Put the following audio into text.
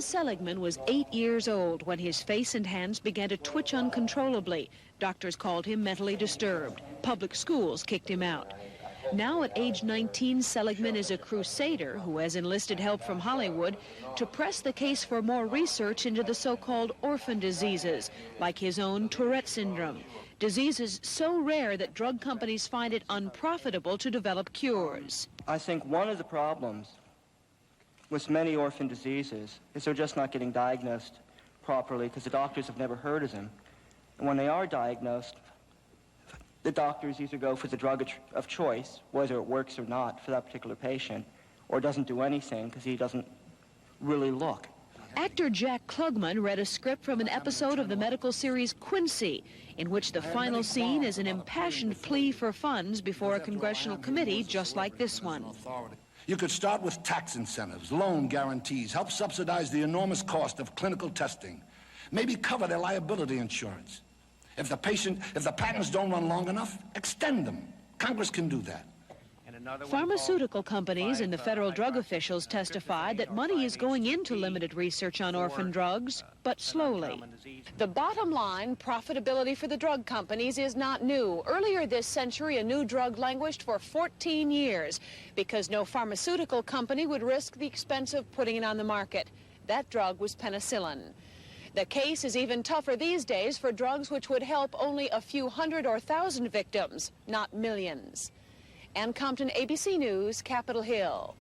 Seligman was 8 years old when his face and hands began to twitch uncontrollably. Doctors called him mentally disturbed. Public schools kicked him out. Now at age 19, Seligman is a crusader who has enlisted help from Hollywood to press the case for more research into the so-called orphan diseases, like his own Tourette syndrome. Diseases so rare that drug companies find it unprofitable to develop cures. I think one of the problems with many orphan diseases is they're just not getting diagnosed properly because the doctors have never heard of them. And when they are diagnosed, the doctors either go for the drug of choice, whether it works or not for that particular patient, or doesn't do anything because he doesn't really look. Actor Jack Klugman read a script from an episode of the medical series Quincy, in which the final scene is an impassioned plea for funds before a congressional committee just like this one. You could start with tax incentives, loan guarantees, help subsidize the enormous cost of clinical testing, maybe cover their liability insurance. If the patents don't run long enough, extend them. Congress can do that. Pharmaceutical companies and the federal drug officials testified that money is going into limited research on orphan drugs, but slowly. The bottom line, profitability for the drug companies is not new. Earlier this century, a new drug languished for 14 years because no pharmaceutical company would risk the expense of putting it on the market. That drug was penicillin. The case is even tougher these days for drugs which would help only a few hundred or thousand victims, not millions. And Compton, ABC News, Capitol Hill.